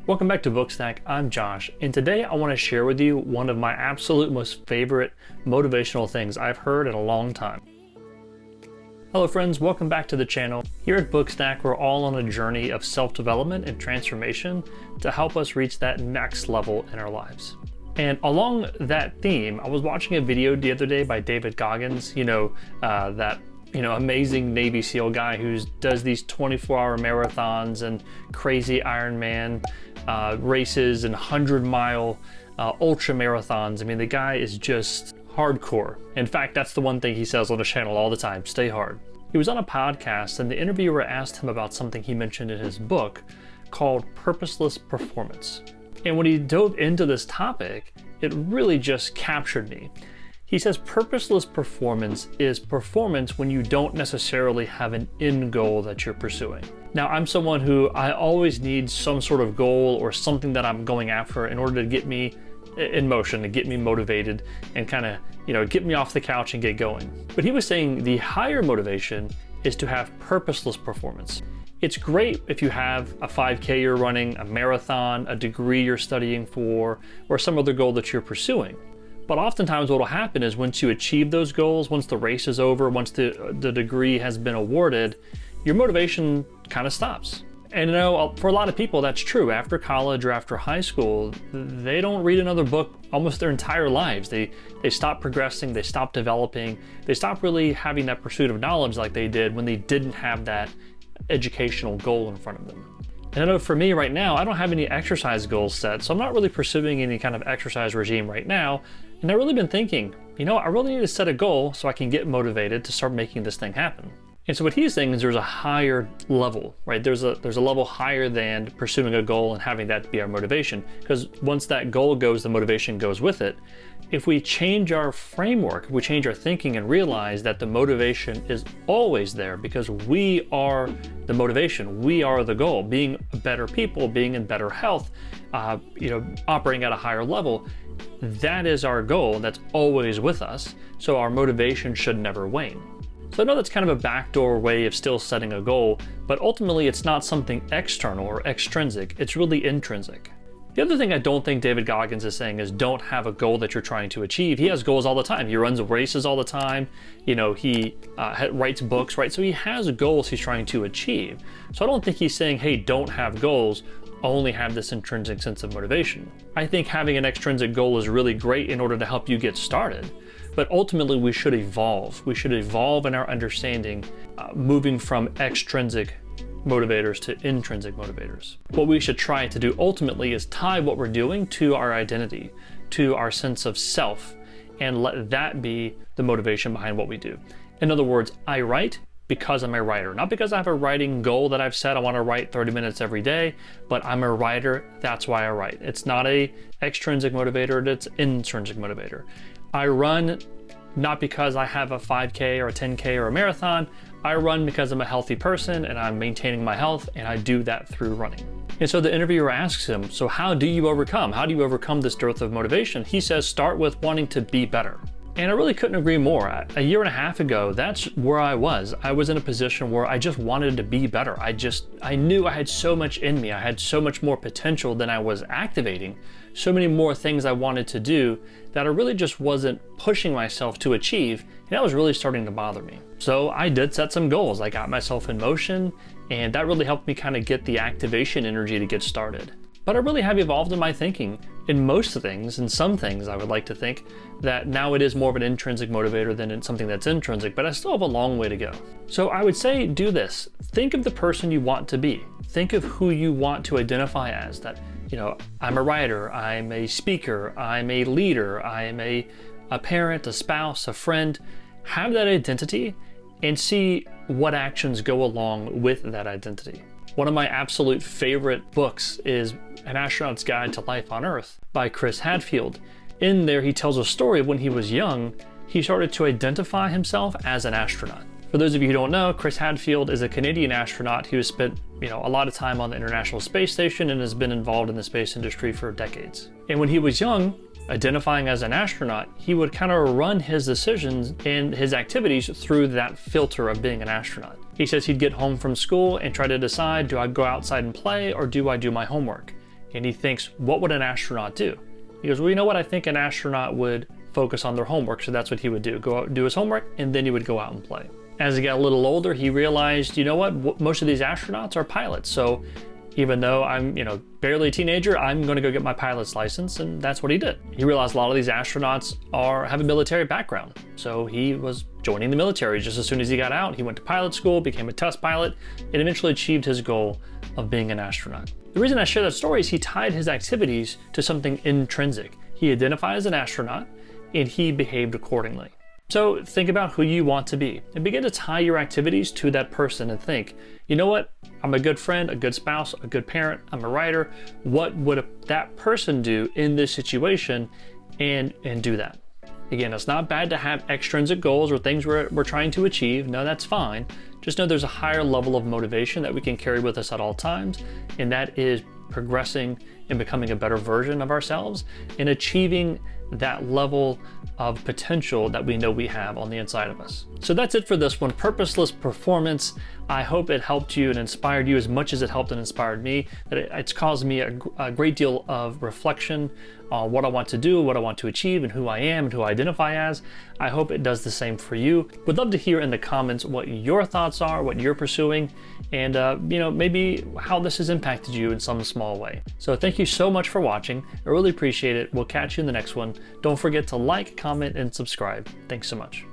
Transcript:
Welcome back to Bookstack. I'm Josh, and today I want to share with you one of my absolute most favorite motivational things I've heard in a long time. Hello friends, welcome back to the channel. Here at Bookstack, we're all on a journey of self-development and transformation to help us reach that next level in our lives. And along that theme, I was watching a video the other day by David Goggins, that amazing Navy SEAL guy who does these 24-hour marathons and crazy Ironman races and 100-mile ultra marathons. I mean, the guy is just hardcore. In fact, that's the one thing he says on his channel all the time: stay hard. He was on a podcast and the interviewer asked him about something he mentioned in his book called Purposeless Performance. And when he dove into this topic, it really just captured me. He says purposeless performance is performance when you don't necessarily have an end goal that you're pursuing. Now, I'm someone who I always need some sort of goal or something that I'm going after in order to get me in motion, to get me motivated and kind of, get me off the couch and get going. But he was saying the higher motivation is to have purposeless performance. It's great if you have a 5K you're running, a marathon, a degree you're studying for, or some other goal that you're pursuing. But oftentimes what will happen is once you achieve those goals, once the race is over, once the degree has been awarded, your motivation kind of stops. And for a lot of people that's true. After college or after high school, they don't read another book almost their entire lives. They stop progressing, they stop developing, they stop really having that pursuit of knowledge like they did when they didn't have that educational goal in front of them. And I know for me right now, I don't have any exercise goals set, so I'm not really pursuing any kind of exercise regime right now. And I've really been thinking, I really need to set a goal so I can get motivated to start making this thing happen. And so what he's saying is there's a higher level, right? There's a level higher than pursuing a goal and having that be our motivation. Because once that goal goes, the motivation goes with it. If we change our framework, if we change our thinking and realize that the motivation is always there because we are the motivation, we are the goal, being better people, being in better health, operating at a higher level, that is our goal, that's always with us. So our motivation should never wane. So I know that's kind of a backdoor way of still setting a goal, but ultimately it's not something external or extrinsic, it's really intrinsic. The other thing I don't think David Goggins is saying is don't have a goal that you're trying to achieve. He has goals all the time. He runs races all the time. He writes books, right? So he has goals he's trying to achieve. So I don't think he's saying, hey, don't have goals, only have this intrinsic sense of motivation. I think having an extrinsic goal is really great in order to help you get started. But ultimately, we should evolve. We should evolve in our understanding, moving from extrinsic motivators to intrinsic motivators. What we should try to do ultimately is tie what we're doing to our identity, to our sense of self, and let that be the motivation behind what we do. In other words, I write because I'm a writer, not because I have a writing goal that I've set. I want to write 30 minutes every day, but I'm a writer. That's why I write. It's not a extrinsic motivator, it's intrinsic motivator. I run not because I have a 5K or a 10K or a marathon. I run because I'm a healthy person and I'm maintaining my health, and I do that through running. And so the interviewer asks him, so how do you overcome this dearth of motivation? He says, start with wanting to be better. And I really couldn't agree more. A year and a half ago, that's where I was. I was in a position where I just wanted to be better. I knew I had so much in me. I had so much more potential than I was activating. So many more things I wanted to do that I really just wasn't pushing myself to achieve. And that was really starting to bother me. So I did set some goals. I got myself in motion, and that really helped me kind of get the activation energy to get started. But I really have evolved in my thinking in most things. In some things, I would like to think that now it is more of an intrinsic motivator than in something that's intrinsic, but I still have a long way to go. So I would say do this. Think of the person you want to be. Think of who you want to identify as. That, I'm a writer, I'm a speaker, I'm a leader, I'm a parent, a spouse, a friend. Have that identity and see what actions go along with that identity. One of my absolute favorite books is An Astronaut's Guide to Life on Earth by Hadfield. In there, he tells a story of when he was young, he started to identify himself as an astronaut. For those of you who don't know, Hadfield is a Canadian astronaut who has spent, a lot of time on the International Space Station and has been involved in the space industry for decades. And when he was young, identifying as an astronaut, he would kind of run his decisions and his activities through that filter of being an astronaut. He says he'd get home from school and try to decide, do I go outside and play or do I do my homework? and he thinks, what would an astronaut do? He goes, well, you know what? I think an astronaut would focus on their homework. So that's what he would do. Go out and do his homework, and then he would go out and play. As he got a little older, he realized, you know what? Most of these astronauts are pilots. So even though I'm, barely a teenager, I'm going to go get my pilot's license. And that's what he did. He realized a lot of these astronauts have a military background. So he was joining the military. Just as soon as he got out, he went to pilot school, became a test pilot, and eventually achieved his goal of being an astronaut. The reason I share that story is he tied his activities to something intrinsic. He identified as an astronaut, and he behaved accordingly. So think about who you want to be and begin to tie your activities to that person and think, you know what? I'm a good friend, a good spouse, a good parent, I'm a writer. What would that person do in this situation? And do that. Again, it's not bad to have extrinsic goals or things we're trying to achieve. No, that's fine. Just know there's a higher level of motivation that we can carry with us at all times, and that is progressing and becoming a better version of ourselves and achieving that level of potential that we know we have on the inside of us. So that's it for this one, Purposeless Performance. I hope it helped you and inspired you as much as it helped and inspired me. That it's caused me a great deal of reflection on what I want to do, what I want to achieve, and who I am and who I identify as. I hope it does the same for you. Would love to hear in the comments what your thoughts are, what you're pursuing, and maybe how this has impacted you in some small way. So thank you so much for watching. I really appreciate it. We'll catch you in the next one. Don't forget to like, comment, and subscribe. Thanks so much.